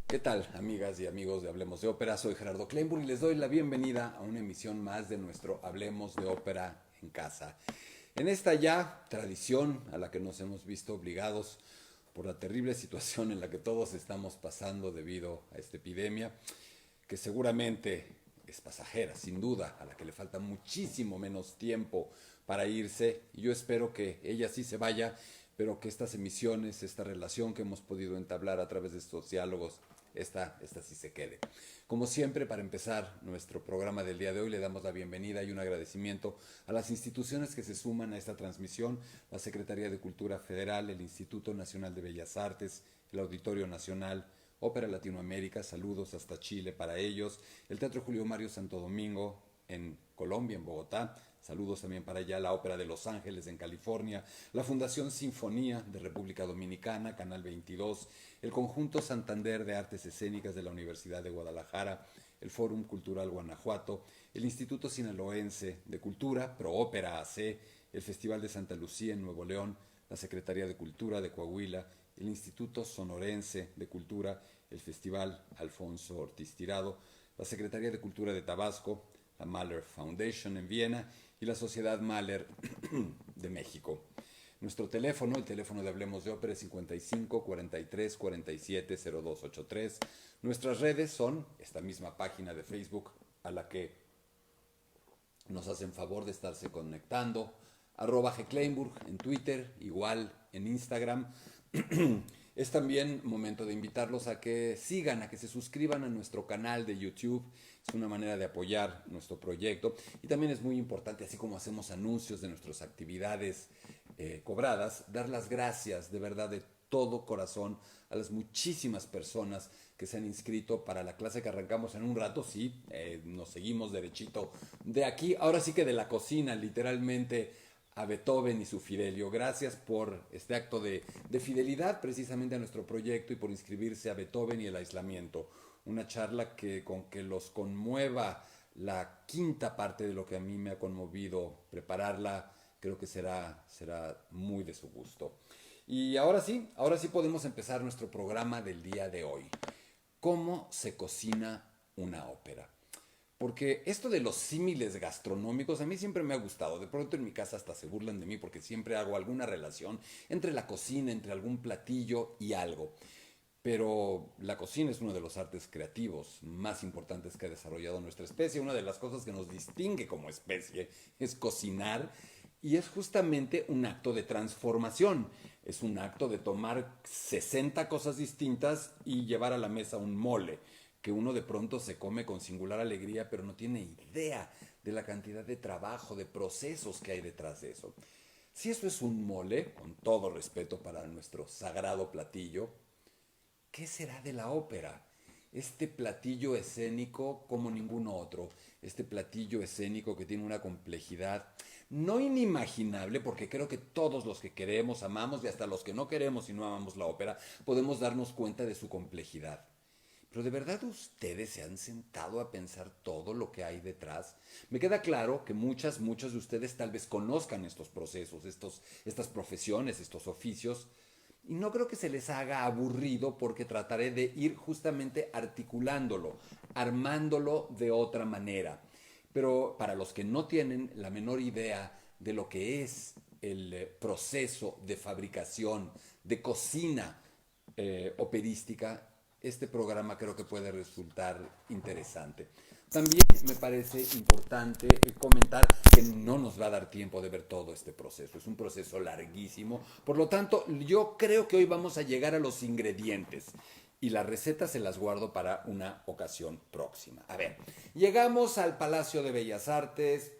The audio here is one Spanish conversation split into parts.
¿Qué tal, amigas y amigos de Hablemos de Ópera? Soy Gerardo Kleinburg y les doy la bienvenida a una emisión más de nuestro Hablemos de Ópera en casa. En esta ya tradición a la que nos hemos visto obligados por la terrible situación en la que todos estamos pasando debido a esta epidemia, que seguramente es pasajera, sin duda, a la que le falta muchísimo menos tiempo para irse, y yo espero que ella sí se vaya, pero que estas emisiones, esta relación que hemos podido entablar a través de estos diálogos, esta sí se quede. Como siempre, para empezar nuestro programa del día de hoy, le damos la bienvenida y un agradecimiento a las instituciones que se suman a esta transmisión: la Secretaría de Cultura Federal, el Instituto Nacional de Bellas Artes, el Auditorio Nacional, Ópera Latinoamérica, saludos hasta Chile para ellos, el Teatro Julio Mario Santo Domingo en Colombia, en Bogotá, saludos también para allá, la Ópera de Los Ángeles en California, la Fundación Sinfonía de República Dominicana, Canal 22, el Conjunto Santander de Artes Escénicas de la Universidad de Guadalajara, el Fórum Cultural Guanajuato, el Instituto Sinaloense de Cultura, Proópera AC, el Festival de Santa Lucía en Nuevo León, la Secretaría de Cultura de Coahuila, el Instituto Sonorense de Cultura, el Festival Alfonso Ortiz Tirado, la Secretaría de Cultura de Tabasco, la Mahler Foundation en Viena y la Sociedad Mahler de México. Nuestro teléfono, el teléfono de Hablemos de Ópera, es 55 43 47 0283. Nuestras redes son esta misma página de Facebook a la que nos hacen favor de estarse conectando, @gkleinburg en Twitter, igual en Instagram. Es también momento de invitarlos a que sigan, a que se suscriban a nuestro canal de YouTube. Es una manera de apoyar nuestro proyecto. Y también es muy importante, así como hacemos anuncios de nuestras actividades cobradas, dar las gracias de verdad de todo corazón a las muchísimas personas que se han inscrito para la clase que arrancamos en un rato. Sí, nos seguimos derechito de aquí, ahora sí que de la cocina, literalmente, a Beethoven y su Fidelio. Gracias por este acto de fidelidad precisamente a nuestro proyecto y por inscribirse a Beethoven y el aislamiento. Una charla que con que los conmueva la quinta parte de lo que a mí me ha conmovido prepararla, creo que será muy de su gusto. Y ahora sí podemos empezar nuestro programa del día de hoy. ¿Cómo se cocina una ópera? Porque esto de los símiles gastronómicos a mí siempre me ha gustado. De pronto en mi casa hasta se burlan de mí porque siempre hago alguna relación entre la cocina, entre algún platillo y algo. Pero la cocina es uno de los artes creativos más importantes que ha desarrollado nuestra especie. Una de las cosas que nos distingue como especie es cocinar, y es justamente un acto de transformación. Es un acto de tomar 60 cosas distintas y llevar a la mesa un mole que uno de pronto se come con singular alegría, pero no tiene idea de la cantidad de trabajo, de procesos que hay detrás de eso. Si eso es un mole, con todo respeto para nuestro sagrado platillo, ¿qué será de la ópera? Este platillo escénico como ningún otro, este platillo escénico que tiene una complejidad no inimaginable, porque creo que todos los que queremos, amamos, y hasta los que no queremos y no amamos la ópera, podemos darnos cuenta de su complejidad. Pero ¿de verdad ustedes se han sentado a pensar todo lo que hay detrás? Me queda claro que muchos de ustedes tal vez conozcan estos procesos, estas profesiones, estos oficios, y no creo que se les haga aburrido, porque trataré de ir justamente articulándolo, armándolo de otra manera. Pero para los que no tienen la menor idea de lo que es el proceso de fabricación, de cocina operística, este programa creo que puede resultar interesante. También me parece importante comentar que no nos va a dar tiempo de ver todo este proceso. Es un proceso larguísimo. Por lo tanto, yo creo que hoy vamos a llegar a los ingredientes. Y las recetas se las guardo para una ocasión próxima. A ver, llegamos al Palacio de Bellas Artes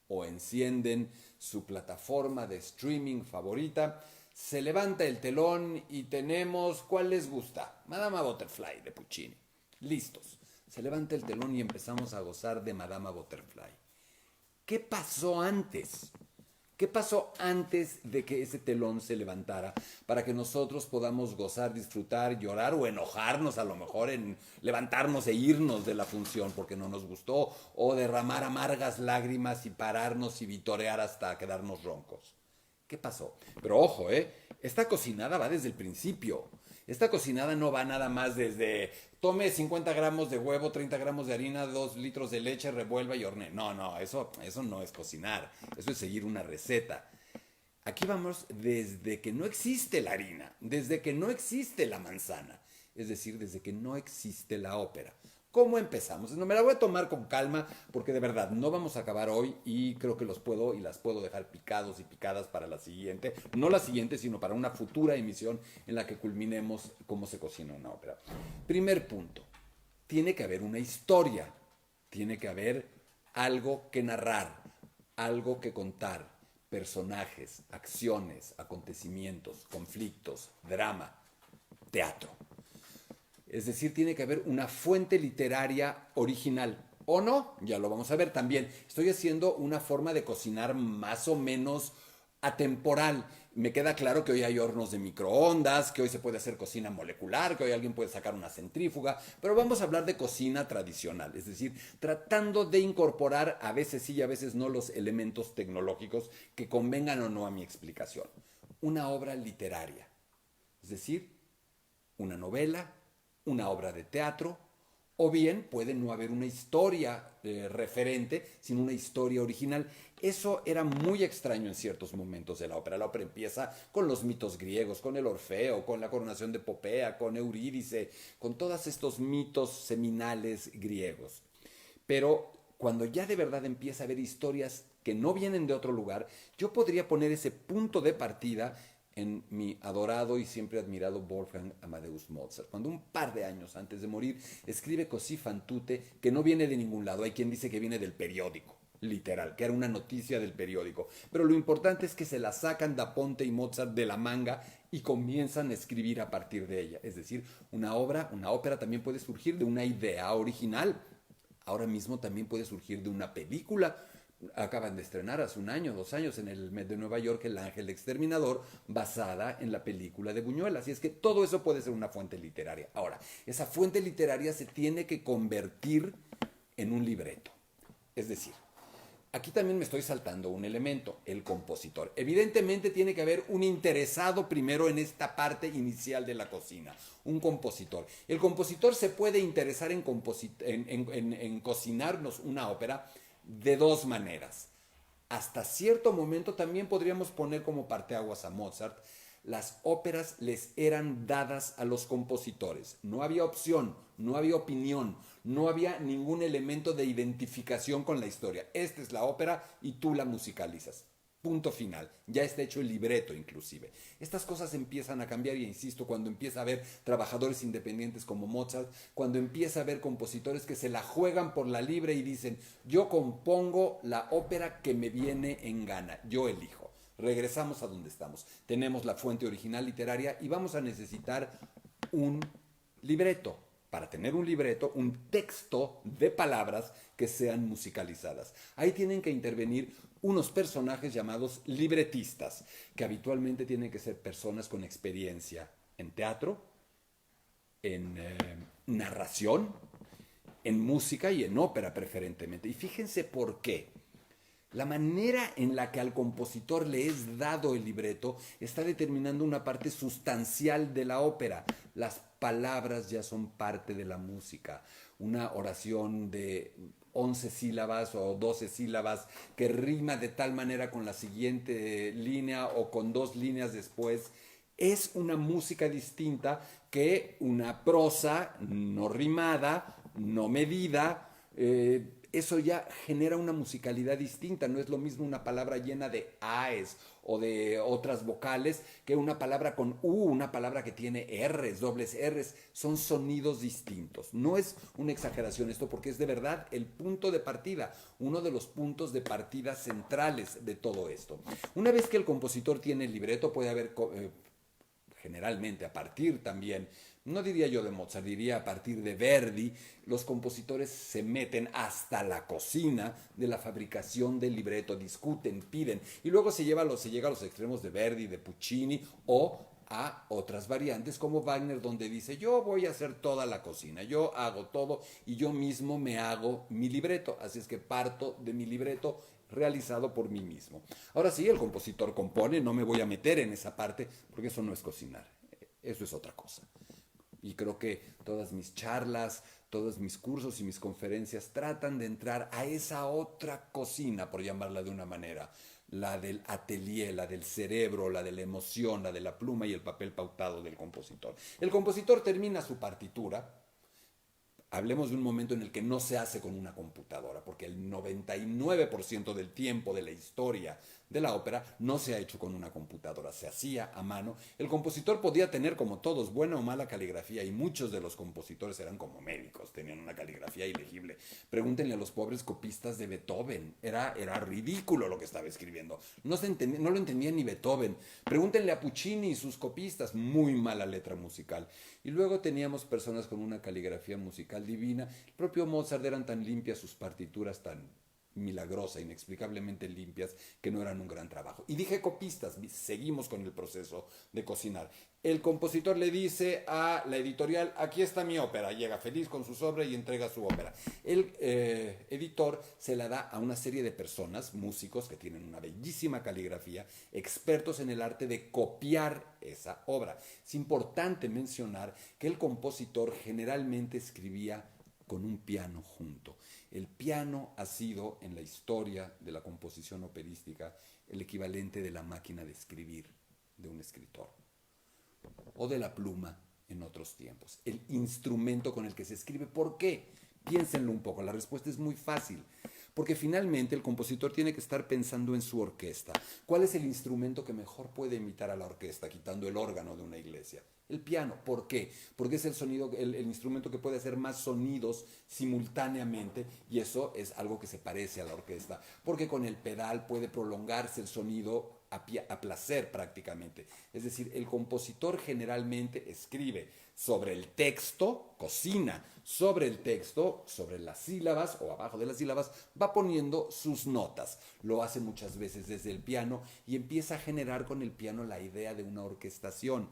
o encienden su plataforma de streaming favorita. Se levanta el telón y tenemos, ¿cuál les gusta? Madama Butterfly de Puccini. Listos. Se levanta el telón y empezamos a gozar de Madama Butterfly. ¿Qué pasó antes? ¿Qué pasó antes de que ese telón se levantara para que nosotros podamos gozar, disfrutar, llorar o enojarnos a lo mejor en levantarnos e irnos de la función porque no nos gustó, o derramar amargas lágrimas y pararnos y vitorear hasta quedarnos roncos? ¿Qué pasó? Pero ojo, esta cocinada va desde el principio. Esta cocinada no va nada más desde tome 50 gramos de huevo, 30 gramos de harina, 2 litros de leche, revuelva y hornee. No, no, eso no es cocinar, eso es seguir una receta. Aquí vamos desde que no existe la harina, desde que no existe la manzana, es decir, desde que no existe la ópera. ¿Cómo empezamos? No me la voy a tomar con calma porque de verdad no vamos a acabar hoy y creo que los puedo y las puedo dejar picados y picadas para la siguiente, no la siguiente, sino para una futura emisión en la que culminemos cómo se cocina una ópera. Primer punto, tiene que haber una historia, tiene que haber algo que narrar, algo que contar, personajes, acciones, acontecimientos, conflictos, drama, teatro. Es decir, tiene que haber una fuente literaria original. ¿O no? Ya lo vamos a ver también. Estoy haciendo una forma de cocinar más o menos atemporal. Me queda claro que hoy hay hornos de microondas, que hoy se puede hacer cocina molecular, que hoy alguien puede sacar una centrífuga, pero vamos a hablar de cocina tradicional, es decir, tratando de incorporar a veces sí y a veces no los elementos tecnológicos que convengan o no a mi explicación. Una obra literaria, es decir, una novela, una obra de teatro, o bien puede no haber una historia referente, sino una historia original. Eso era muy extraño en ciertos momentos de la ópera. La ópera empieza con los mitos griegos, con el Orfeo, con la coronación de Popea, con Eurídice, con todos estos mitos seminales griegos. Pero cuando ya de verdad empieza a haber historias que no vienen de otro lugar, yo podría poner ese punto de partida en mi adorado y siempre admirado Wolfgang Amadeus Mozart, cuando un par de años antes de morir escribe Così fan tutte, que no viene de ningún lado. Hay quien dice que viene del periódico, literal, que era una noticia del periódico, pero lo importante es que se la sacan Da Ponte y Mozart de la manga y comienzan a escribir a partir de ella. Es decir, una obra, una ópera también puede surgir de una idea original. Ahora mismo también puede surgir de una película. Acaban de estrenar hace un año, 2 años en el Met de Nueva York El Ángel Exterminador, basada en la película de Buñuel. Así es que todo eso puede ser una fuente literaria. Ahora, esa fuente literaria se tiene que convertir en un libreto. Es decir, aquí también me estoy saltando un elemento, el compositor. Evidentemente tiene que haber un interesado primero en esta parte inicial de la cocina, un compositor. El compositor se puede interesar en cocinarnos una ópera de dos maneras. Hasta cierto momento también podríamos poner como parteaguas a Mozart. Las óperas les eran dadas a los compositores. No había opción, no había opinión, no había ningún elemento de identificación con la historia. Esta es la ópera y tú la musicalizas. Punto final. Ya está hecho el libreto inclusive. Estas cosas empiezan a cambiar y insisto, cuando empieza a haber trabajadores independientes como Mozart, cuando empieza a haber compositores que se la juegan por la libre y dicen, yo compongo la ópera que me viene en gana, yo elijo. Regresamos a donde estamos. Tenemos la fuente original literaria y vamos a necesitar un libreto. Para tener un libreto, un texto de palabras que sean musicalizadas. Ahí tienen que intervenir unos personajes llamados libretistas, que habitualmente tienen que ser personas con experiencia en teatro, en narración, en música y en ópera preferentemente. Y fíjense por qué. La manera en la que al compositor le es dado el libreto está determinando una parte sustancial de la ópera. Las palabras ya son parte de la música. Una oración de 11 sílabas o 12 sílabas que rima de tal manera con la siguiente línea o con 2 líneas después es una música distinta que una prosa no rimada, no medida. Eso ya genera una musicalidad distinta. No es lo mismo una palabra llena de aes o de otras vocales que una palabra con una palabra que tiene R's, dobles R's. Son sonidos distintos. No es una exageración esto porque es de verdad el punto de partida, uno de los puntos de partida centrales de todo esto. Una vez que el compositor tiene el libreto, puede haber generalmente a partir también, no diría yo de Mozart, diría a partir de Verdi, los compositores se meten hasta la cocina de la fabricación del libreto, discuten, piden, y luego se llega a los extremos de Verdi, de Puccini, o a otras variantes como Wagner, donde dice, yo voy a hacer toda la cocina, yo hago todo y yo mismo me hago mi libreto, así es que parto de mi libreto realizado por mí mismo. Ahora sí, el compositor compone, no me voy a meter en esa parte porque eso no es cocinar. eso es otra cosa. Y creo que todas mis charlas, todos mis cursos y mis conferencias tratan de entrar a esa otra cocina, por llamarla de una manera, la del atelier, la del cerebro, la de la emoción, la de la pluma y el papel pautado del compositor. El compositor termina su partitura. Hablemos de un momento en el que no se hace con una computadora, porque el 99% del tiempo de la historia de la ópera no se ha hecho con una computadora, se hacía a mano. El compositor podía tener, como todos, buena o mala caligrafía, y muchos de los compositores eran como médicos, tenían una caligrafía ilegible. Pregúntenle a los pobres copistas de Beethoven, era ridículo lo que estaba escribiendo, no lo entendía ni Beethoven. Pregúntenle a Puccini y sus copistas, muy mala letra musical. Y luego teníamos personas con una caligrafía musical divina. El propio Mozart, eran tan limpias sus partituras, tan milagrosa, inexplicablemente limpias, que no eran un gran trabajo. Y dije copistas, seguimos con el proceso de cocinar. El compositor le dice a la editorial, aquí está mi ópera, llega feliz con su sobre y entrega su ópera. El editor se la da a una serie de personas, músicos que tienen una bellísima caligrafía, expertos en el arte de copiar esa obra. Es importante mencionar que el compositor generalmente escribía con un piano junto. El piano ha sido, en la historia de la composición operística, el equivalente de la máquina de escribir de un escritor, o de la pluma en otros tiempos. El instrumento con el que se escribe. ¿Por qué? Piénsenlo un poco. La respuesta es muy fácil. Porque finalmente el compositor tiene que estar pensando en su orquesta. ¿Cuál es el instrumento que mejor puede imitar a la orquesta, quitando el órgano de una iglesia? El piano. ¿Por qué? Porque es el instrumento que puede hacer más sonidos simultáneamente, y eso es algo que se parece a la orquesta. Porque con el pedal puede prolongarse el sonido a placer prácticamente. Es decir, el compositor generalmente escribe sobre el texto, cocina sobre el texto, sobre las sílabas o abajo de las sílabas, va poniendo sus notas. Lo hace muchas veces desde el piano y empieza a generar con el piano la idea de una orquestación.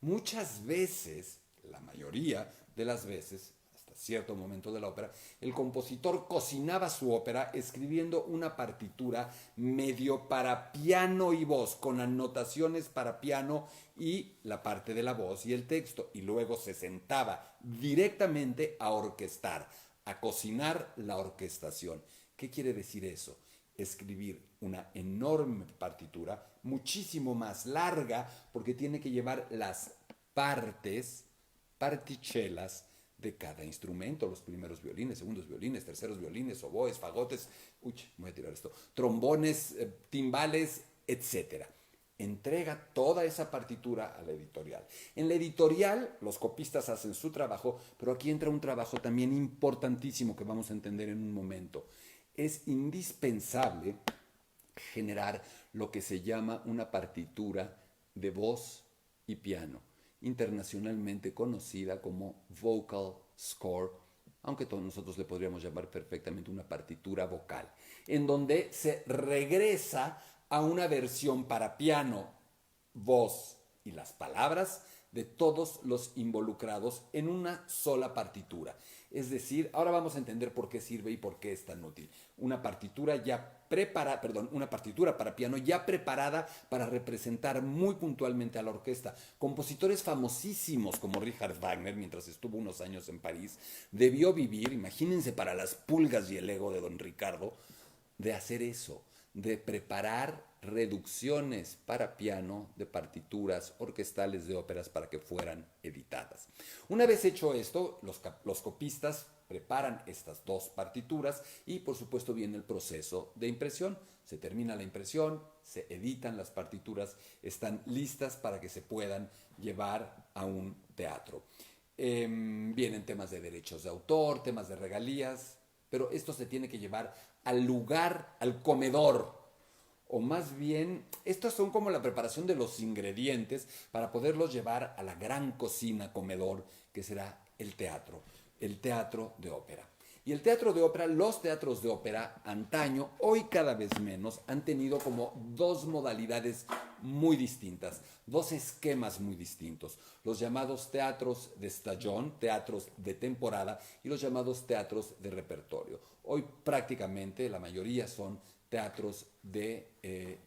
Muchas veces, la mayoría de las veces, hasta cierto momento de la ópera, el compositor cocinaba su ópera escribiendo una partitura medio para piano y voz, con anotaciones para piano y la parte de la voz y el texto, y luego se sentaba directamente a orquestar, a cocinar la orquestación. ¿Qué quiere decir eso? Escribir una enorme partitura, muchísimo más larga, porque tiene que llevar las partichelas de cada instrumento, los primeros violines, segundos violines, terceros violines, oboes, fagotes, voy a tirar esto, trombones, timbales, etcétera. Entrega toda esa partitura a la editorial. En la editorial los copistas hacen su trabajo, pero aquí entra un trabajo también importantísimo que vamos a entender en un momento. Es indispensable generar lo que se llama una partitura de voz y piano, internacionalmente conocida como vocal score, aunque todos nosotros le podríamos llamar perfectamente una partitura vocal, en donde se regresa a una versión para piano, voz y las palabras de todos los involucrados en una sola partitura. Es decir, ahora vamos a entender por qué sirve y por qué es tan útil. Una partitura una partitura para piano ya preparada para representar muy puntualmente a la orquesta. Compositores famosísimos como Richard Wagner, mientras estuvo unos años en París, debió vivir, imagínense, para las pulgas y el ego de don Ricardo, de hacer eso, de preparar reducciones para piano de partituras orquestales de óperas para que fueran editadas. Una vez hecho esto, los copistas preparan estas dos partituras y por supuesto viene el proceso de impresión. Se termina la impresión, se editan las partituras, están listas para que se puedan llevar a un teatro. Vienen temas de derechos de autor, temas de regalías, pero esto se tiene que llevar al lugar, al comedor, o más bien, estos son como la preparación de los ingredientes para poderlos llevar a la gran cocina comedor que será el teatro de ópera. Y el teatro de ópera, los teatros de ópera antaño, hoy cada vez menos, han tenido como dos modalidades muy distintas, dos esquemas muy distintos. Los llamados teatros de stagione, teatros de temporada, y los llamados teatros de repertorio. Hoy prácticamente la mayoría son teatros de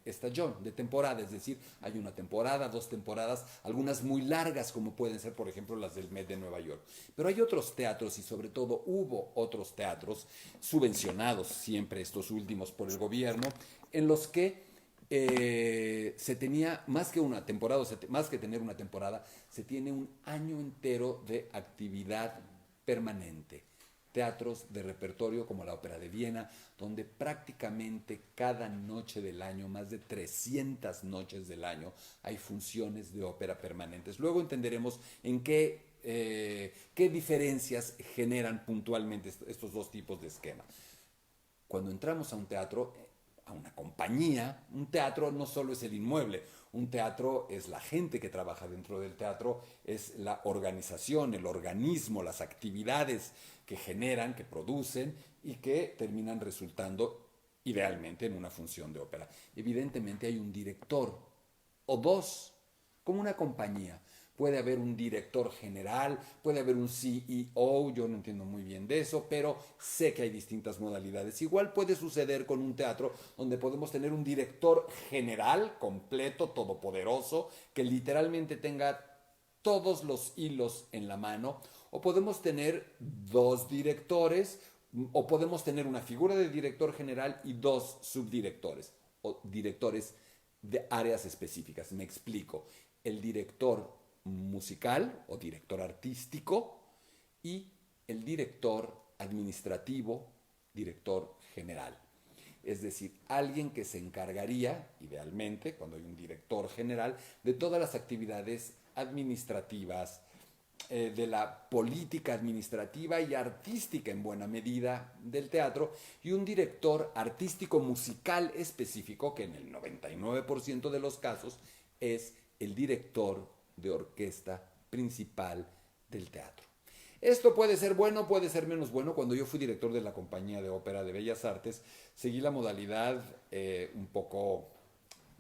estación, de temporada, es decir, hay una temporada, 2 temporadas, algunas muy largas como pueden ser, por ejemplo, las del Met de Nueva York. Pero hay otros teatros y sobre todo hubo otros teatros subvencionados, siempre estos últimos por el gobierno, en los que se tenía más que una temporada, más que tener una temporada, se tiene un año entero de actividad permanente. Teatros de repertorio como la Ópera de Viena, donde prácticamente cada noche del año, más de 300 noches del año, hay funciones de ópera permanentes. Luego entenderemos en qué diferencias generan puntualmente estos dos tipos de esquema. Cuando entramos a un teatro, a una compañía, un teatro no solo es el inmueble, un teatro es la gente que trabaja dentro del teatro, es la organización, el organismo, las actividades que generan, que producen y que terminan resultando idealmente en una función de ópera. Evidentemente hay un director o dos, como una compañía. Puede haber un director general, puede haber un CEO, yo no entiendo muy bien de eso, pero sé que hay distintas modalidades. Igual puede suceder con un teatro donde podemos tener un director general, completo, todopoderoso, que literalmente tenga todos los hilos en la mano, o podemos tener dos directores, o podemos tener una figura de director general y dos subdirectores, o directores de áreas específicas. Me explico. El director musical o director artístico y el director administrativo, director general. Es decir, alguien que se encargaría, idealmente, cuando hay un director general, de todas las actividades administrativas, de la política administrativa y artística en buena medida del teatro, y un director artístico musical específico, que en el 99% de los casos es el director de orquesta principal del teatro. Esto puede ser bueno, puede ser menos bueno. Cuando yo fui director de la Compañía de Ópera de Bellas Artes, seguí la modalidad un poco,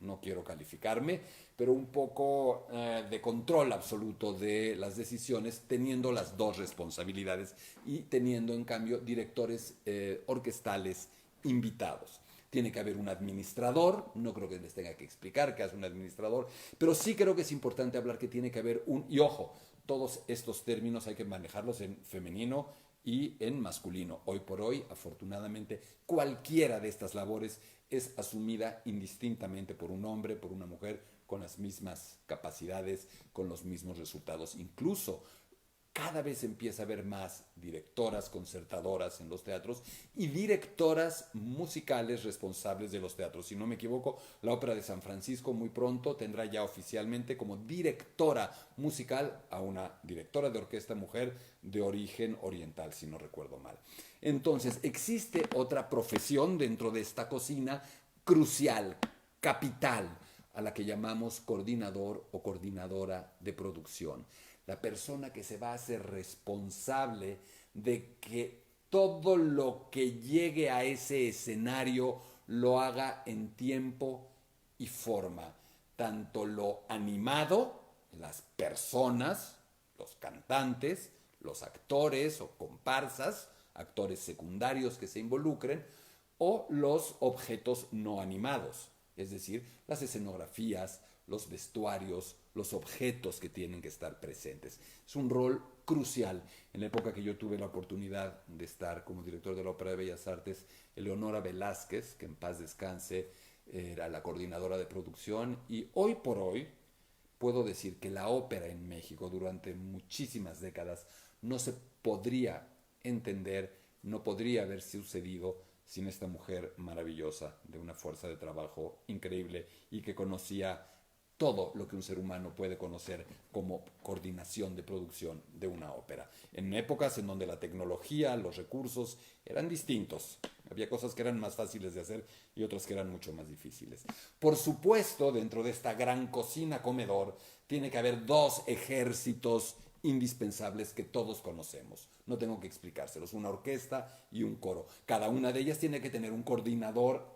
no quiero calificarme, pero un poco de control absoluto de las decisiones, teniendo las dos responsabilidades y teniendo en cambio directores orquestales invitados. Tiene que haber un administrador, no creo que les tenga que explicar qué hace un administrador, pero sí creo que es importante hablar que tiene que haber y ojo, todos estos términos hay que manejarlos en femenino y en masculino. Hoy por hoy, afortunadamente, cualquiera de estas labores es asumida indistintamente por un hombre, por una mujer, con las mismas capacidades, con los mismos resultados. Incluso cada vez empieza a haber más directoras concertadoras en los teatros y directoras musicales responsables de los teatros. Si no me equivoco, la Ópera de San Francisco muy pronto tendrá ya oficialmente como directora musical a una directora de orquesta mujer de origen oriental, si no recuerdo mal. Entonces, existe otra profesión dentro de esta cocina crucial, capital, a la que llamamos coordinador o coordinadora de producción. La persona que se va a hacer responsable de que todo lo que llegue a ese escenario lo haga en tiempo y forma. Tanto lo animado, las personas, los cantantes, los actores o comparsas, actores secundarios que se involucren, o los objetos no animados, es decir, las escenografías, los vestuarios, los objetos que tienen que estar presentes. Es un rol crucial. En la época que yo tuve la oportunidad de estar como director de la Ópera de Bellas Artes, Eleonora Velázquez, que en paz descanse, era la coordinadora de producción, y hoy por hoy puedo decir que la ópera en México durante muchísimas décadas no se podría entender, no podría haber sucedido sin esta mujer maravillosa, de una fuerza de trabajo increíble y que conocía todo lo que un ser humano puede conocer como coordinación de producción de una ópera. En épocas en donde la tecnología, los recursos eran distintos. Había cosas que eran más fáciles de hacer y otras que eran mucho más difíciles. Por supuesto, dentro de esta gran cocina comedor, tiene que haber dos ejércitos indispensables que todos conocemos. No tengo que explicárselos. Una orquesta y un coro. Cada una de ellas tiene que tener un coordinador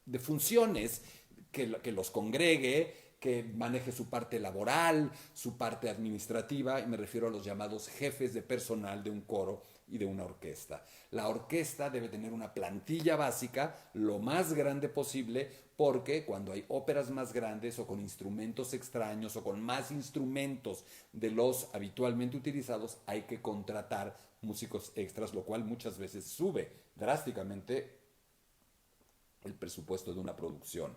de funciones que los congregue, que maneje su parte laboral, su parte administrativa, y me refiero a los llamados jefes de personal de un coro y de una orquesta. La orquesta debe tener una plantilla básica lo más grande posible, porque cuando hay óperas más grandes o con instrumentos extraños o con más instrumentos de los habitualmente utilizados, hay que contratar músicos extras, lo cual muchas veces sube drásticamente el presupuesto de una producción.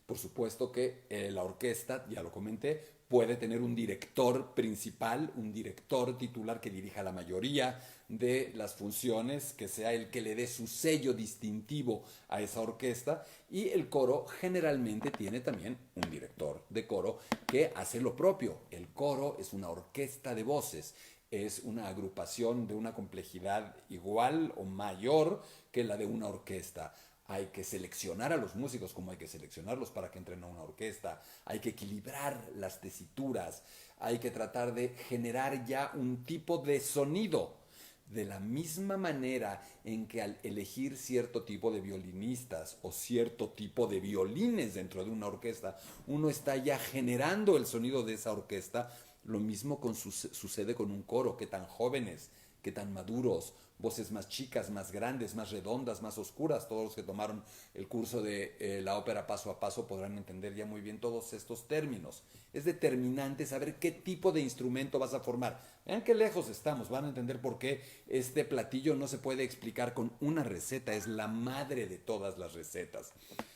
Por supuesto que la orquesta, ya lo comenté, puede tener un director principal, un director titular que dirija la mayoría de las funciones, que sea el que le dé su sello distintivo a esa orquesta, y el coro generalmente tiene también un director de coro que hace lo propio. El coro es una orquesta de voces, es una agrupación de una complejidad igual o mayor que la de una orquesta. Hay que seleccionar a los músicos como hay que seleccionarlos para que entren a una orquesta, hay que equilibrar las tesituras, hay que tratar de generar ya un tipo de sonido. De la misma manera en que al elegir cierto tipo de violinistas o cierto tipo de violines dentro de una orquesta, uno está ya generando el sonido de esa orquesta, lo mismo sucede con un coro, que tan jóvenes, que tan maduros, voces más chicas, más grandes, más redondas, más oscuras. Todos los que tomaron el curso de la ópera paso a paso podrán entender ya muy bien todos estos términos. Es determinante saber qué tipo de instrumento vas a formar. Vean qué lejos estamos, van a entender por qué este platillo no se puede explicar con una receta, es la madre de todas las recetas.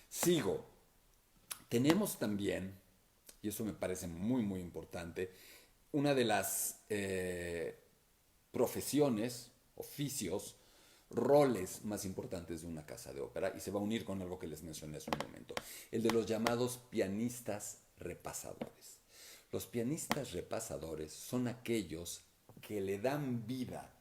Sigo. Tenemos también, y eso me parece muy muy importante, una de las profesiones, oficios, roles más importantes de una casa de ópera, y se va a unir con algo que les mencioné hace un momento, el de los llamados pianistas repasadores. Los pianistas repasadores son aquellos que le dan vida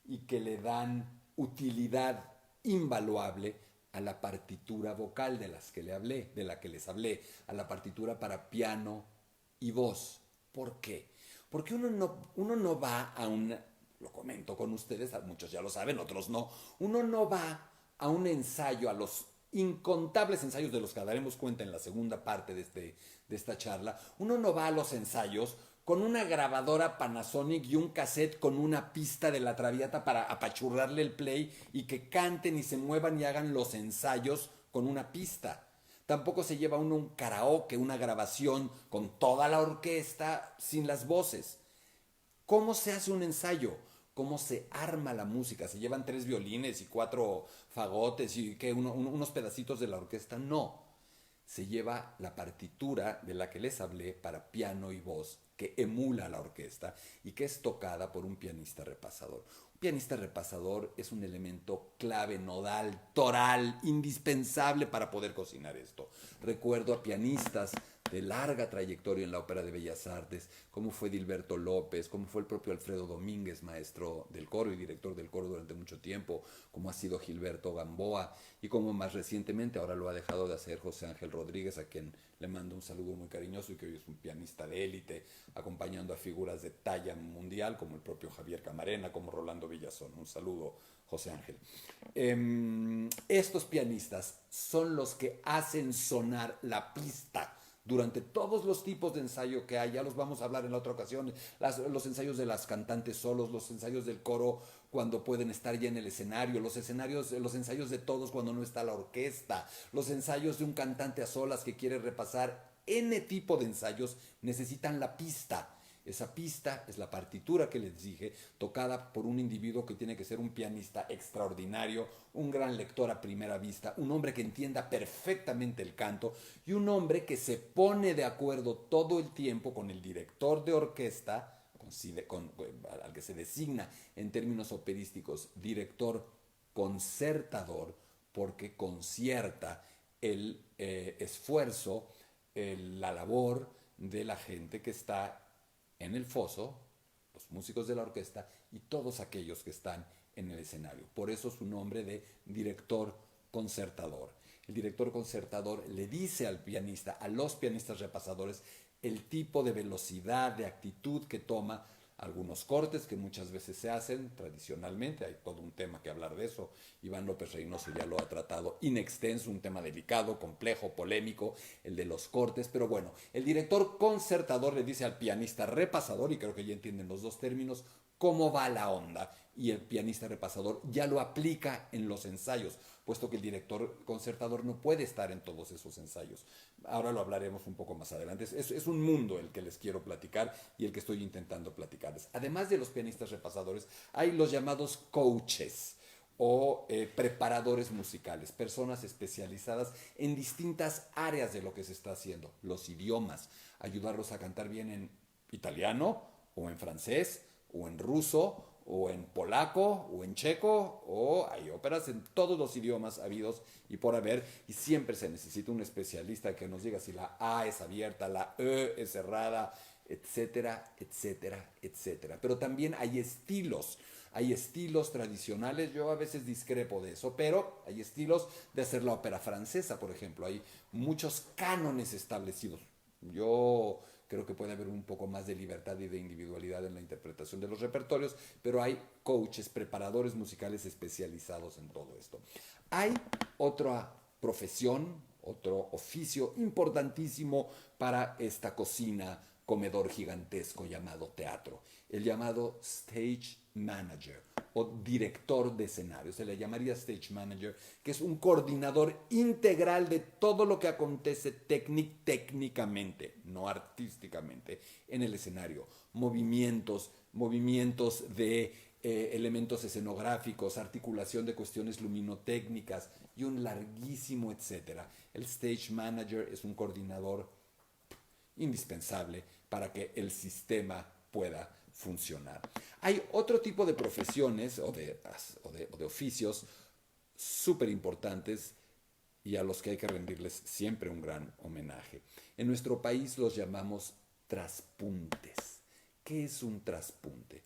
y que le dan utilidad invaluable a la partitura vocal de la que les hablé, a la partitura para piano y voz. ¿Por qué? Porque uno no va a una, lo comento con ustedes, muchos ya lo saben, otros no, uno no va a un ensayo, a los incontables ensayos de los que daremos cuenta en la segunda parte de esta charla, uno no va a los ensayos con una grabadora Panasonic y un cassette con una pista de la Traviata para apachurrarle el play y que canten y se muevan y hagan los ensayos con una pista. Tampoco se lleva uno un karaoke, una grabación con toda la orquesta sin las voces. ¿Cómo se hace un ensayo? ¿Cómo se arma la música? ¿Se llevan 3 violines y 4 fagotes y unos pedacitos de la orquesta? No. Se lleva la partitura de la que les hablé para piano y voz, que emula la orquesta y que es tocada por un pianista repasador. Un pianista repasador es un elemento clave, nodal, toral, indispensable para poder cocinar esto. Recuerdo a pianistas de larga trayectoria en la Ópera de Bellas Artes, como fue Dilberto López, como fue el propio Alfredo Domínguez, maestro del coro y director del coro durante mucho tiempo, como ha sido Gilberto Gamboa, y como más recientemente, ahora lo ha dejado de hacer, José Ángel Rodríguez, a quien le mando un saludo muy cariñoso y que hoy es un pianista de élite, acompañando a figuras de talla mundial, como el propio Javier Camarena, como Rolando Villazón. Un saludo, José Ángel. Estos pianistas son los que hacen sonar la pista durante todos los tipos de ensayo que hay. Ya los vamos a hablar en la otra ocasión, los ensayos de las cantantes solos, los ensayos del coro cuando pueden estar ya en el escenario, los ensayos de todos cuando no está la orquesta, los ensayos de un cantante a solas que quiere repasar. N tipo de ensayos necesitan la pista. Esa pista es la partitura que les dije, tocada por un individuo que tiene que ser un pianista extraordinario, un gran lector a primera vista, un hombre que entienda perfectamente el canto y un hombre que se pone de acuerdo todo el tiempo con el director de orquesta, al que se designa en términos operísticos director concertador, porque concierta el esfuerzo, la labor de la gente que está en el foso, los músicos de la orquesta y todos aquellos que están en el escenario. Por eso su nombre de director concertador. El director concertador le dice al pianista, a los pianistas repasadores, el tipo de velocidad, de actitud que toma algunos cortes que muchas veces se hacen tradicionalmente, hay todo un tema que hablar de eso, Iván López Reynoso ya lo ha tratado in extenso, un tema delicado, complejo, polémico, el de los cortes, pero bueno, el director concertador le dice al pianista repasador, y creo que ya entienden los dos términos, cómo va la onda, y el pianista repasador ya lo aplica en los ensayos, puesto que el director concertador no puede estar en todos esos ensayos. Ahora lo hablaremos un poco más adelante. Es un mundo el que les quiero platicar y el que estoy intentando platicarles. Además de los pianistas repasadores, hay los llamados coaches o preparadores musicales, personas especializadas en distintas áreas de lo que se está haciendo, los idiomas, ayudarlos a cantar bien en italiano o en francés o en ruso o en polaco o en checo, o hay óperas en todos los idiomas habidos y por haber, y siempre se necesita un especialista que nos diga si la A es abierta, la E es cerrada, etcétera, etcétera, etcétera. Pero también hay estilos tradicionales, yo a veces discrepo de eso, pero hay estilos de hacer la ópera francesa, por ejemplo, hay muchos cánones establecidos. Yo creo que puede haber un poco más de libertad y de individualidad en la interpretación de los repertorios, pero hay coaches, preparadores musicales especializados en todo esto. Hay otra profesión, otro oficio importantísimo para esta cocina, comedor gigantesco llamado teatro, el llamado stage manager o director de escenario, se le llamaría stage manager, que es un coordinador integral de todo lo que acontece técnicamente, no artísticamente, en el escenario. Movimientos de elementos escenográficos, articulación de cuestiones luminotécnicas y un larguísimo etcétera. El stage manager es un coordinador indispensable para que el sistema pueda funcionar. Hay otro tipo de profesiones o de oficios súper importantes y a los que hay que rendirles siempre un gran homenaje. En nuestro país los llamamos traspuntes. ¿Qué es un traspunte?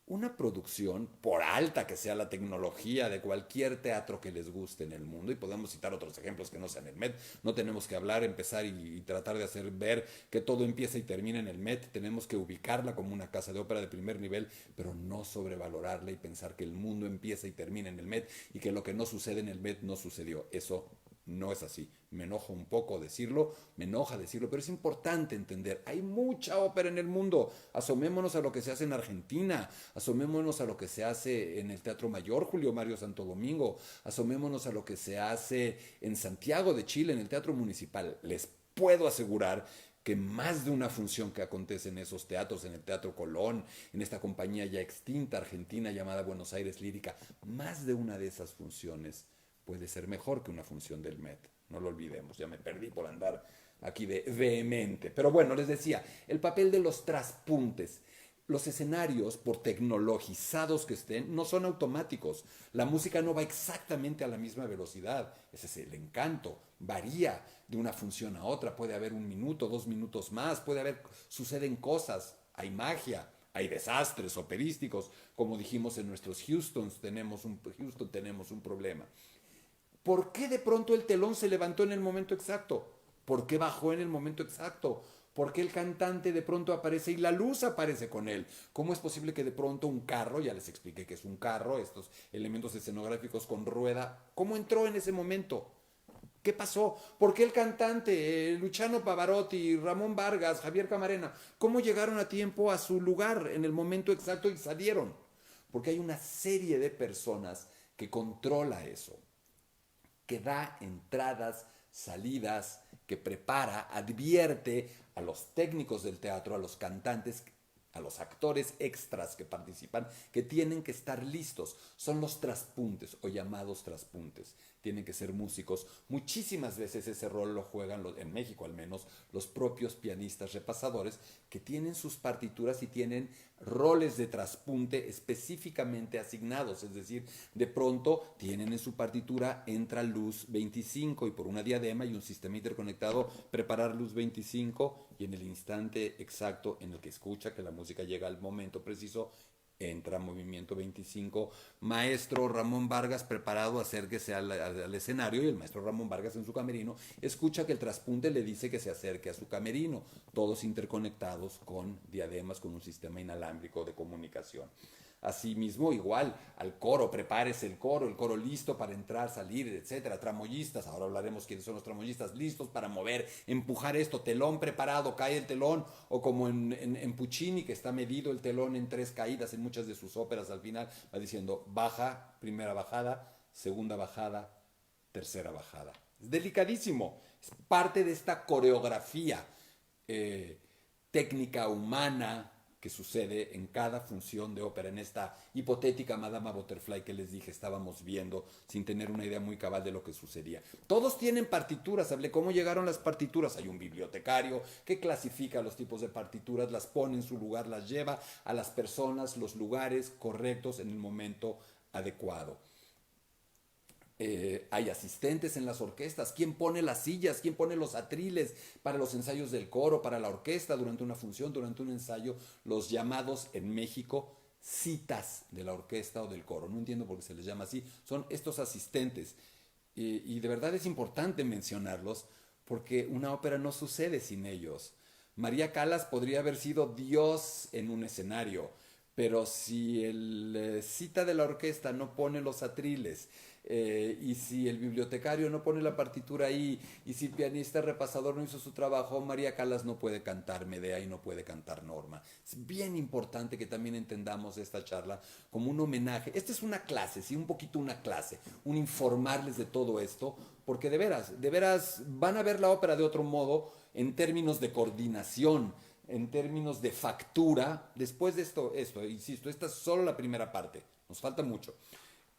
Una producción, por alta que sea la tecnología de cualquier teatro que les guste en el mundo, y podemos citar otros ejemplos que no sean el Met, no tenemos que empezar y tratar de hacer ver que todo empieza y termina en el Met, tenemos que ubicarla como una casa de ópera de primer nivel, pero no sobrevalorarla y pensar que el mundo empieza y termina en el Met y que lo que no sucede en el Met no sucedió. Eso no es así. Me enoja un poco decirlo, me enoja decirlo, pero es importante entender, hay mucha ópera en el mundo. Asomémonos a lo que se hace en Argentina, asomémonos a lo que se hace en el Teatro Mayor Julio Mario Santo Domingo, asomémonos a lo que se hace en Santiago de Chile, en el Teatro Municipal. Les puedo asegurar que más de una función que acontece en esos teatros, en el Teatro Colón, en esta compañía ya extinta argentina llamada Buenos Aires Lírica, más de una de esas funciones puede ser mejor que una función del Met. No lo olvidemos, ya me perdí por andar aquí de vehemente. Pero bueno, les decía, el papel de los traspuntes. Los escenarios, por tecnologizados que estén, no son automáticos. La música no va exactamente a la misma velocidad. Ese es el encanto. Varía de una función a otra. Puede haber 1 minuto, 2 minutos más. Suceden cosas. Hay magia. Hay desastres operísticos. Como dijimos en nuestros Houston tenemos un problema. ¿Por qué de pronto el telón se levantó en el momento exacto? ¿Por qué bajó en el momento exacto? ¿Por qué el cantante de pronto aparece y la luz aparece con él? ¿Cómo es posible que de pronto un carro, ya les expliqué que es un carro, estos elementos escenográficos con rueda, ¿cómo entró en ese momento? ¿Qué pasó? ¿Por qué el cantante, Luciano Pavarotti, Ramón Vargas, Javier Camarena, cómo llegaron a tiempo a su lugar en el momento exacto y salieron? Porque hay una serie de personas que controla eso, que da entradas, salidas, que prepara, advierte a los técnicos del teatro, a los cantantes, a los actores extras que participan, que tienen que estar listos. Son los traspuntes o llamados traspuntes. Tienen que ser músicos. Muchísimas veces ese rol lo juegan, en México al menos, los propios pianistas repasadores que tienen sus partituras y tienen roles de traspunte específicamente asignados. Es decir, de pronto tienen en su partitura entra luz 25 y por una diadema y un sistema interconectado preparar luz 25 y en el instante exacto en el que escucha que la música llega al momento preciso, Entra Movimiento 25, maestro Ramón Vargas preparado, acérquese al escenario, y el maestro Ramón Vargas en su camerino escucha que el traspunte le dice que se acerque a su camerino, todos interconectados con diademas, con un sistema inalámbrico de comunicación. Asimismo, igual al coro, prepárese el coro listo para entrar, salir, etcétera. Tramoyistas, ahora hablaremos quiénes son los tramoyistas, listos para mover, empujar esto, telón preparado, cae el telón, o como en Puccini, que está medido el telón en 3 caídas en muchas de sus óperas, al final va diciendo baja, primera bajada, segunda bajada, tercera bajada. Es delicadísimo, es parte de esta coreografía técnica humana que sucede en cada función de ópera, en esta hipotética Madama Butterfly que les dije estábamos viendo sin tener una idea muy cabal de lo que sucedía. Todos tienen partituras, hablé cómo llegaron las partituras, hay un bibliotecario que clasifica los tipos de partituras, las pone en su lugar, las lleva a las personas, los lugares correctos en el momento adecuado. Hay asistentes en las orquestas, quién pone las sillas, quién pone los atriles para los ensayos del coro, para la orquesta, durante una función, durante un ensayo, los llamados en México citas de la orquesta o del coro. No entiendo por qué se les llama así, son estos asistentes. Y de verdad es importante mencionarlos porque una ópera no sucede sin ellos. María Callas podría haber sido Dios en un escenario, pero si el cita de la orquesta no pone los atriles, y si el bibliotecario no pone la partitura ahí, y si el pianista repasador no hizo su trabajo, María Callas no puede cantar Medea y no puede cantar Norma. Es bien importante que también entendamos esta charla como un homenaje. Esta es una clase, sí, un poquito una clase, un informarles de todo esto, porque de veras van a ver la ópera de otro modo en términos de coordinación, en términos de factura. Después de esto, insisto, esta es solo la primera parte, nos falta mucho.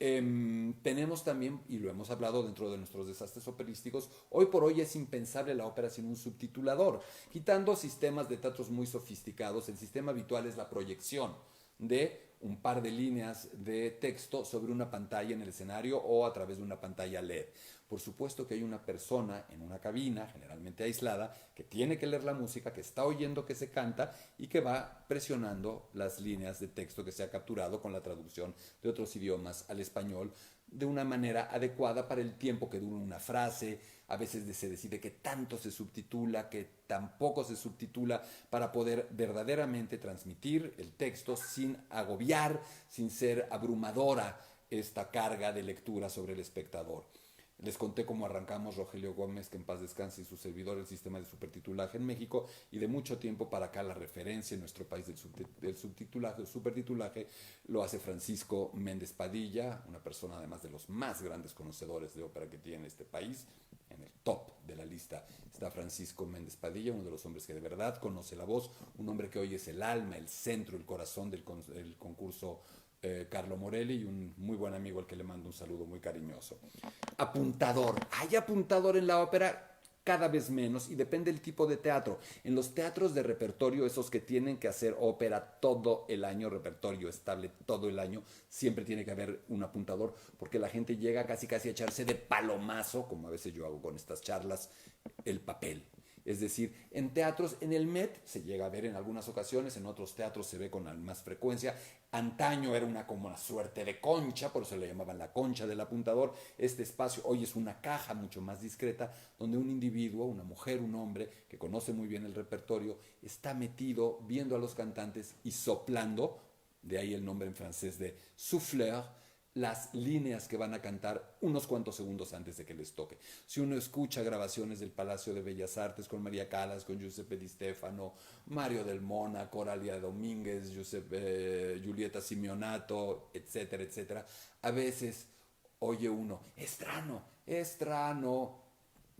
Tenemos también, y lo hemos hablado dentro de nuestros desastres operísticos, hoy por hoy es impensable la ópera sin un subtitulador. Quitando sistemas de teatros muy sofisticados, el sistema habitual es la proyección de un par de líneas de texto sobre una pantalla en el escenario o a través de una pantalla LED. Por supuesto que hay una persona en una cabina, generalmente aislada, que tiene que leer la música, que está oyendo que se canta y que va presionando las líneas de texto que se ha capturado con la traducción de otros idiomas al español de una manera adecuada para el tiempo que dura una frase. A veces se decide que tanto se subtitula, que tampoco se subtitula, para poder verdaderamente transmitir el texto sin agobiar, sin ser abrumadora esta carga de lectura sobre el espectador. Les conté cómo arrancamos Rogelio Gómez, que en paz descanse, y su servidor, el sistema de supertitulaje en México, y de mucho tiempo para acá la referencia en nuestro país del subtitulaje, supertitulaje, lo hace Francisco Méndez Padilla, una persona además de los más grandes conocedores de ópera que tiene este país. En el top de la lista está Francisco Méndez Padilla, uno de los hombres que de verdad conoce la voz, un hombre que hoy es el alma, el centro, el corazón del concurso Carlo Morelli, y un muy buen amigo al que le mando un saludo muy cariñoso. Apuntador. Hay apuntador en la ópera cada vez menos y depende del tipo de teatro. En los teatros de repertorio, esos que tienen que hacer ópera todo el año, repertorio estable todo el año, siempre tiene que haber un apuntador porque la gente llega casi a echarse de palomazo, como a veces yo hago con estas charlas, el papel. Es decir, en teatros, en el Met se llega a ver en algunas ocasiones, en otros teatros se ve con más frecuencia. Antaño era como una suerte de concha, por eso le llamaban la concha del apuntador. Este espacio hoy es una caja mucho más discreta, donde un individuo, una mujer, un hombre, que conoce muy bien el repertorio, está metido viendo a los cantantes y soplando, de ahí el nombre en francés de souffleur, las líneas que van a cantar unos cuantos segundos antes de que les toque. Si uno escucha grabaciones del Palacio de Bellas Artes con María Callas, con Giuseppe Di Stefano, Mario del Mona, Coralia Domínguez, Giulietta Simeonato, etcétera, etcétera, a veces oye uno, estrano,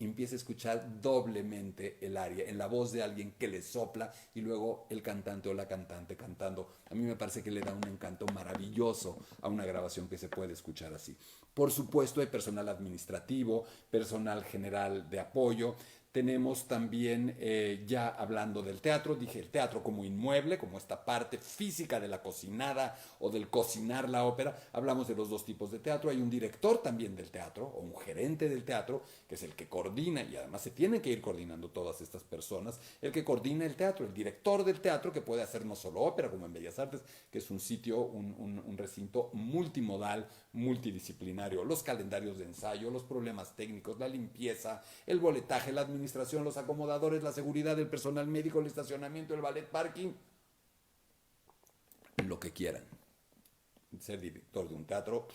y empieza a escuchar doblemente el aria en la voz de alguien que le sopla y luego el cantante o la cantante cantando. A mí me parece que le da un encanto maravilloso a una grabación que se puede escuchar así. Por supuesto hay personal administrativo, personal general de apoyo, Tenemos también, ya hablando del teatro, dije el teatro como inmueble, como esta parte física de la cocinada o del cocinar la ópera. Hablamos de los dos tipos de teatro. Hay un director también del teatro o un gerente del teatro, que es el que coordina, y además se tienen que ir coordinando todas estas personas, el que coordina el teatro, el director del teatro, que puede hacer no solo ópera como en Bellas Artes, que es un sitio, un recinto multimodal, multidisciplinario, los calendarios de ensayo, los problemas técnicos, la limpieza, el boletaje, la administración, los acomodadores, la seguridad del personal médico, el estacionamiento, el ballet parking, lo que quieran. Ser director de un teatro.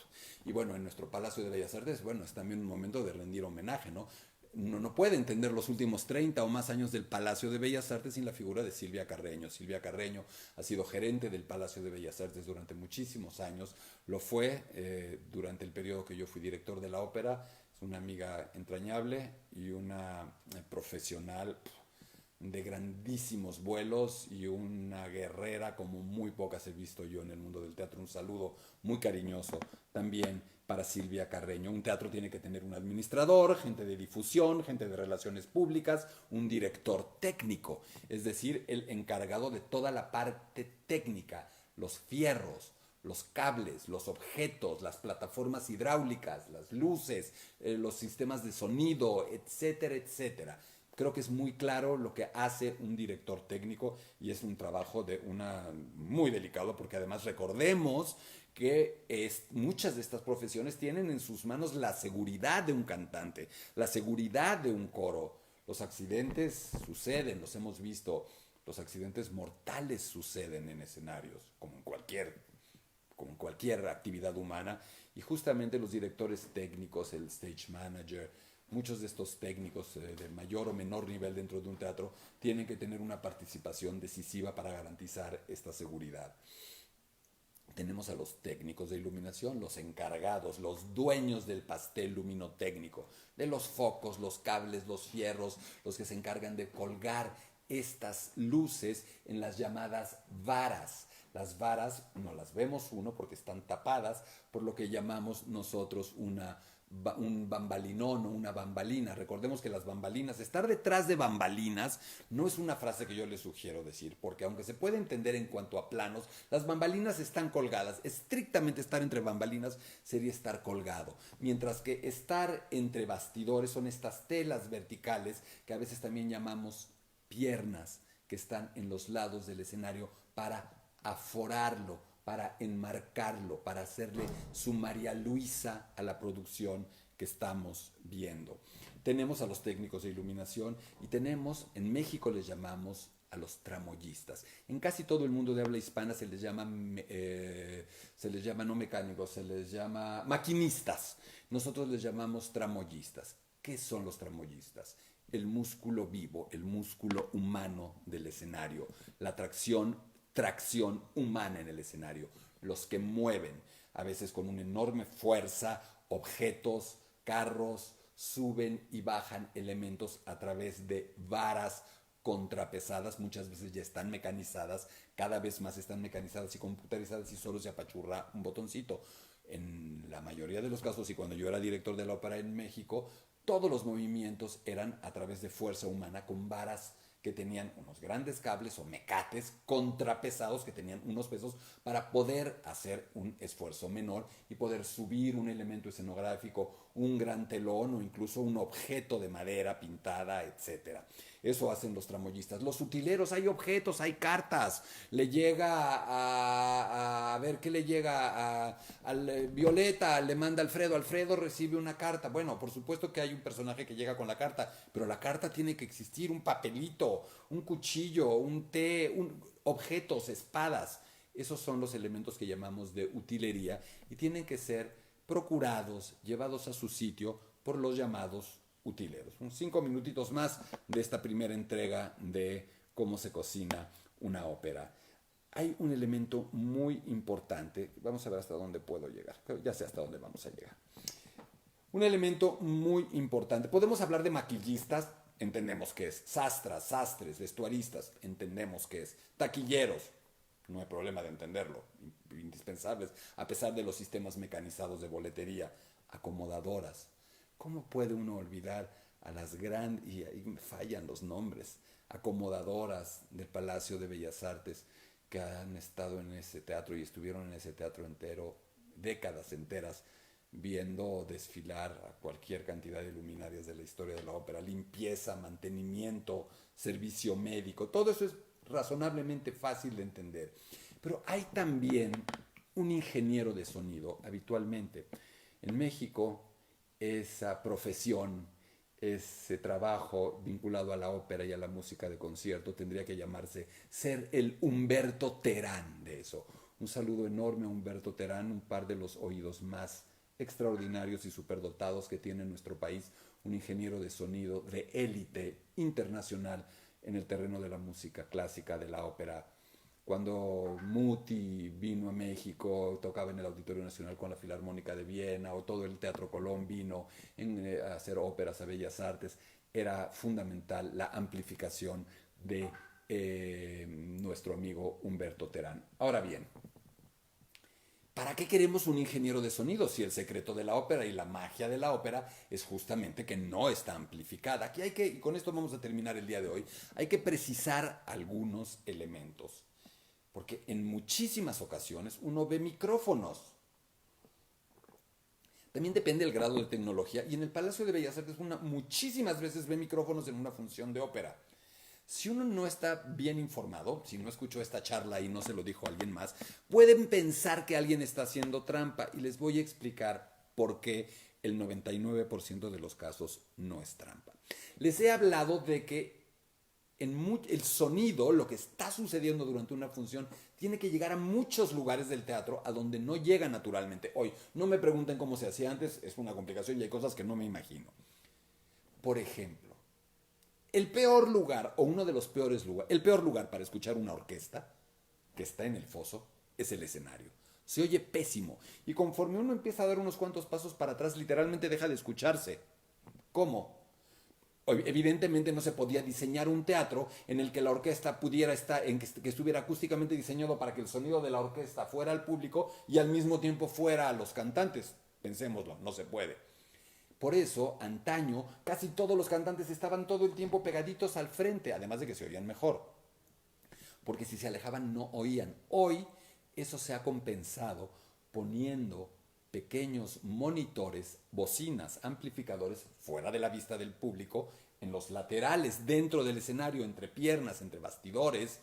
Y bueno, en nuestro Palacio de Bellas Artes, bueno, es también un momento de rendir homenaje, ¿no? No puede entender los últimos 30 o más años del Palacio de Bellas Artes sin la figura de Silvia Carreño. Silvia Carreño ha sido gerente del Palacio de Bellas Artes durante muchísimos años. Lo fue durante el periodo que yo fui director de la ópera. Es una amiga entrañable y una profesional de grandísimos vuelos y una guerrera como muy pocas he visto yo en el mundo del teatro. Un saludo muy cariñoso también para Silvia Carreño. Un teatro tiene que tener un administrador, gente de difusión, gente de relaciones públicas, un director técnico, es decir, el encargado de toda la parte técnica, los fierros, los cables, los objetos, las plataformas hidráulicas, las luces, los sistemas de sonido, etcétera, etcétera. Creo que es muy claro lo que hace un director técnico y es un trabajo de una muy delicado porque además recordemos que muchas de estas profesiones tienen en sus manos la seguridad de un cantante, la seguridad de un coro. Los accidentes suceden, los hemos visto, los accidentes mortales suceden en escenarios, como en cualquier actividad humana, y justamente los directores técnicos, el stage manager, muchos de estos técnicos de mayor o menor nivel dentro de un teatro tienen que tener una participación decisiva para garantizar esta seguridad. Tenemos a los técnicos de iluminación, los encargados, los dueños del pastel luminotécnico, de los focos, los cables, los fierros, los que se encargan de colgar estas luces en las llamadas varas. Las varas no las vemos porque están tapadas por lo que llamamos nosotros un bambalinón o una bambalina. Recordemos que las bambalinas, estar detrás de bambalinas, no es una frase que yo les sugiero decir, porque aunque se puede entender en cuanto a planos, las bambalinas están colgadas. Estrictamente estar entre bambalinas sería estar colgado, mientras que estar entre bastidores son estas telas verticales que a veces también llamamos piernas, que están en los lados del escenario para aforarlo, para enmarcarlo, para hacerle su María Luisa a la producción que estamos viendo. Tenemos a los técnicos de iluminación y tenemos, en México les llamamos a los tramoyistas. En casi todo el mundo de habla hispana se les llama no mecánicos, se les llama maquinistas. Nosotros les llamamos tramoyistas. ¿Qué son los tramoyistas? El músculo vivo, el músculo humano del escenario, la tracción humana en el escenario, los que mueven, a veces con una enorme fuerza, objetos, carros, suben y bajan elementos a través de varas contrapesadas, muchas veces ya están mecanizadas, cada vez más están mecanizadas y computarizadas y solo se apachurra un botoncito. En la mayoría de los casos, y cuando yo era director de la ópera en México, todos los movimientos eran a través de fuerza humana con varas que tenían unos grandes cables o mecates contrapesados que tenían unos pesos para poder hacer un esfuerzo menor y poder subir un elemento escenográfico, un gran telón o incluso un objeto de madera pintada, etcétera. Eso hacen los tramoyistas. Los utileros, hay objetos, hay cartas. Le llega a ver qué le llega al Violeta, le manda Alfredo. Alfredo recibe una carta. Bueno, por supuesto que hay un personaje que llega con la carta, pero la carta tiene que existir, un papelito, un cuchillo, un té, objetos, espadas. Esos son los elementos que llamamos de utilería y tienen que ser procurados, llevados a su sitio por los llamados utileros. 5 minutitos más de esta primera entrega de cómo se cocina una ópera. Hay un elemento muy importante, vamos a ver hasta dónde puedo llegar, ya sé hasta dónde vamos a llegar. Un elemento muy importante, podemos hablar de maquillistas, entendemos que es, sastres, vestuaristas, entendemos que es, taquilleros, no hay problema de entenderlo, indispensables, a pesar de los sistemas mecanizados de boletería, acomodadoras. ¿Cómo puede uno olvidar a las grandes, y ahí me fallan los nombres, acomodadoras del Palacio de Bellas Artes que han estado en ese teatro y estuvieron en ese teatro entero, décadas enteras, viendo desfilar a cualquier cantidad de luminarias de la historia de la ópera, limpieza, mantenimiento, servicio médico, todo eso es razonablemente fácil de entender. Pero hay también un ingeniero de sonido habitualmente. En México, esa profesión, ese trabajo vinculado a la ópera y a la música de concierto tendría que llamarse ser el Humberto Terán de eso. Un saludo enorme a Humberto Terán, un par de los oídos más extraordinarios y superdotados que tiene nuestro país, un ingeniero de sonido de élite internacional en el terreno de la música clásica, de la ópera. Cuando Muti vino a México, tocaba en el Auditorio Nacional con la Filarmónica de Viena, o todo el Teatro Colón vino a hacer óperas a Bellas Artes, era fundamental la amplificación de nuestro amigo Humberto Terán. Ahora bien, ¿para qué queremos un ingeniero de sonido si el secreto de la ópera y la magia de la ópera es justamente que no está amplificada? Aquí hay que, y con esto vamos a terminar el día de hoy, hay que precisar algunos elementos. Porque en muchísimas ocasiones uno ve micrófonos. También depende del grado de tecnología. Y en el Palacio de Bellas Artes muchísimas veces ve micrófonos en una función de ópera. Si uno no está bien informado, si no escuchó esta charla y no se lo dijo a alguien más, pueden pensar que alguien está haciendo trampa. Y les voy a explicar por qué el 99% de los casos no es trampa. Les he hablado de que el sonido, lo que está sucediendo durante una función, tiene que llegar a muchos lugares del teatro a donde no llega naturalmente. Hoy, no me pregunten cómo se hacía antes, es una complicación y hay cosas que no me imagino. Por ejemplo, el peor lugar, o uno de los peores lugares, el peor lugar para escuchar una orquesta que está en el foso es el escenario. Se oye pésimo y conforme uno empieza a dar unos cuantos pasos para atrás, literalmente deja de escucharse. ¿Cómo? Evidentemente no se podía diseñar un teatro en el que la orquesta pudiera estar, que estuviera acústicamente diseñado para que el sonido de la orquesta fuera al público y al mismo tiempo fuera a los cantantes. Pensémoslo, no se puede. Por eso, antaño, casi todos los cantantes estaban todo el tiempo pegaditos al frente, además de que se oían mejor. Porque si se alejaban no oían. Hoy eso se ha compensado poniendo pequeños monitores, bocinas, amplificadores fuera de la vista del público, en los laterales, dentro del escenario, entre piernas, entre bastidores,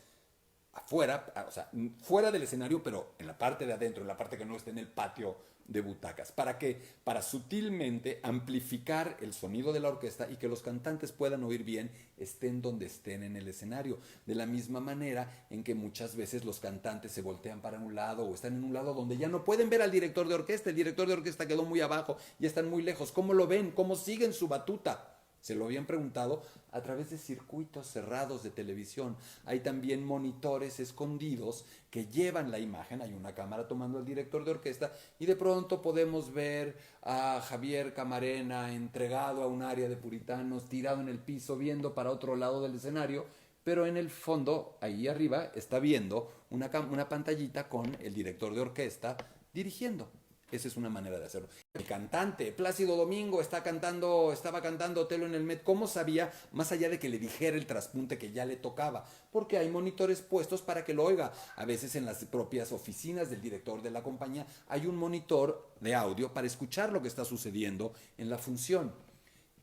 afuera, o sea, fuera del escenario, pero en la parte de adentro, en la parte que no está en el patio de butacas. ¿Para qué? Para sutilmente amplificar el sonido de la orquesta y que los cantantes puedan oír bien, estén donde estén en el escenario. De la misma manera en que muchas veces los cantantes se voltean para un lado o están en un lado donde ya no pueden ver al director de orquesta. El director de orquesta quedó muy abajo, ya están muy lejos. ¿Cómo lo ven? ¿Cómo siguen su batuta? Se lo habían preguntado a través de circuitos cerrados de televisión. Hay también monitores escondidos que llevan la imagen. Hay una cámara tomando al director de orquesta y de pronto podemos ver a Javier Camarena entregado a un área de puritanos, tirado en el piso, viendo para otro lado del escenario, pero en el fondo, ahí arriba, está viendo una pantallita con el director de orquesta dirigiendo. Esa es una manera de hacerlo. El cantante, Plácido Domingo, estaba cantando Otelo en el Met. ¿Cómo sabía? Más allá de que le dijera el traspunte que ya le tocaba. Porque hay monitores puestos para que lo oiga. A veces en las propias oficinas del director de la compañía hay un monitor de audio para escuchar lo que está sucediendo en la función.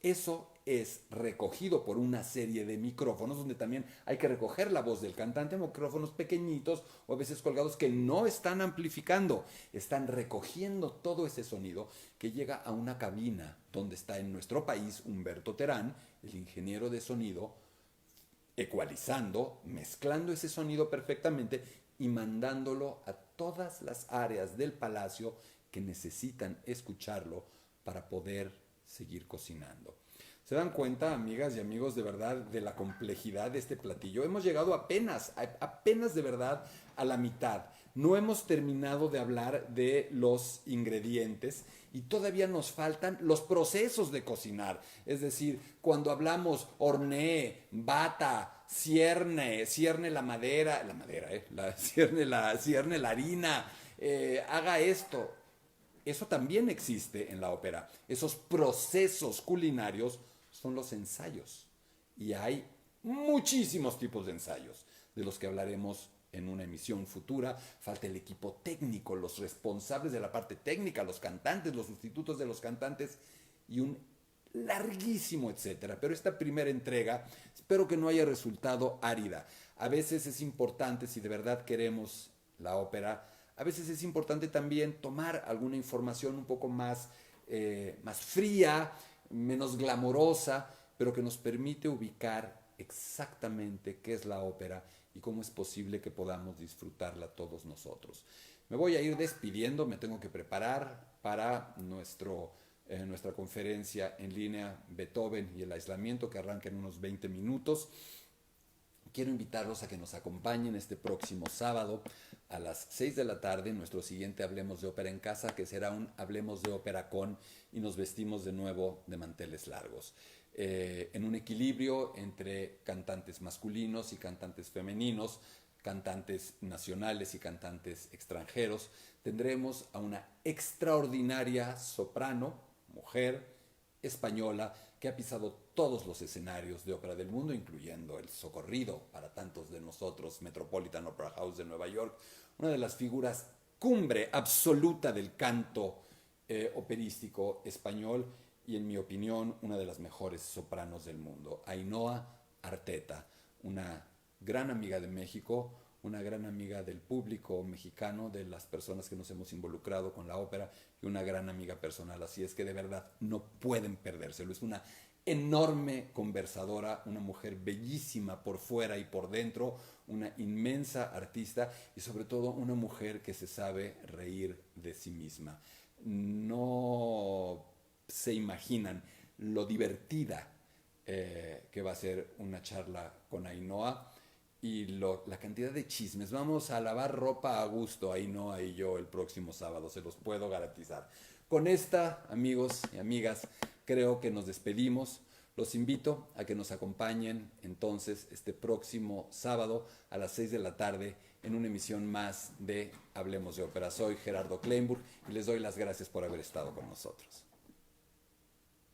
Eso es recogido por una serie de micrófonos donde también hay que recoger la voz del cantante, micrófonos pequeñitos o a veces colgados que no están amplificando, están recogiendo todo ese sonido que llega a una cabina donde está en nuestro país Humberto Terán, el ingeniero de sonido, ecualizando, mezclando ese sonido perfectamente y mandándolo a todas las áreas del palacio que necesitan escucharlo para poder seguir cocinando. ¿Se dan cuenta, amigas y amigos, de verdad, de la complejidad de este platillo? Hemos llegado apenas de verdad a la mitad. No hemos terminado de hablar de los ingredientes y todavía nos faltan los procesos de cocinar. Es decir, cuando hablamos hornee, bata, cierne la madera, cierne la harina, haga esto. Eso también existe en la ópera. Esos procesos culinarios son los ensayos. Y hay muchísimos tipos de ensayos, de los que hablaremos en una emisión futura. Falta el equipo técnico, los responsables de la parte técnica, los cantantes, los sustitutos de los cantantes y un larguísimo etcétera. Pero esta primera entrega espero que no haya resultado árida. A veces es importante, si de verdad queremos la ópera, a veces es importante también tomar alguna información un poco más fría, menos glamorosa, pero que nos permite ubicar exactamente qué es la ópera y cómo es posible que podamos disfrutarla todos nosotros. Me voy a ir despidiendo, me tengo que preparar para nuestra conferencia en línea Beethoven y el aislamiento, que arranca en unos 20 minutos. Quiero invitarlos a que nos acompañen este próximo sábado a las 6 de la tarde en nuestro siguiente Hablemos de Ópera en Casa, que será un Hablemos de Ópera con y nos vestimos de nuevo de manteles largos. En un equilibrio entre cantantes masculinos y cantantes femeninos, cantantes nacionales y cantantes extranjeros. Tendremos a una extraordinaria soprano, mujer, española, que ha pisado todos los escenarios de ópera del mundo, incluyendo el socorrido para tantos de nosotros, Metropolitan Opera House de Nueva York, una de las figuras cumbre absoluta del canto operístico español y, en mi opinión, una de las mejores sopranos del mundo, Ainhoa Arteta, una gran amiga de México, una gran amiga del público mexicano, de las personas que nos hemos involucrado con la ópera, y una gran amiga personal. Así es que de verdad no pueden perdérselo. Es una enorme conversadora, una mujer bellísima por fuera y por dentro, una inmensa artista y sobre todo una mujer que se sabe reír de sí misma. No se imaginan lo divertida que va a ser una charla con Ainhoa y la cantidad de chismes. Vamos a lavar ropa a gusto, Ainhoa y yo, el próximo sábado, se los puedo garantizar. Con esta, amigos y amigas, creo que nos despedimos. Los invito a que nos acompañen entonces este próximo sábado a las 6 de la tarde en una emisión más de Hablemos de Ópera. Soy Gerardo Kleinburg y les doy las gracias por haber estado con nosotros.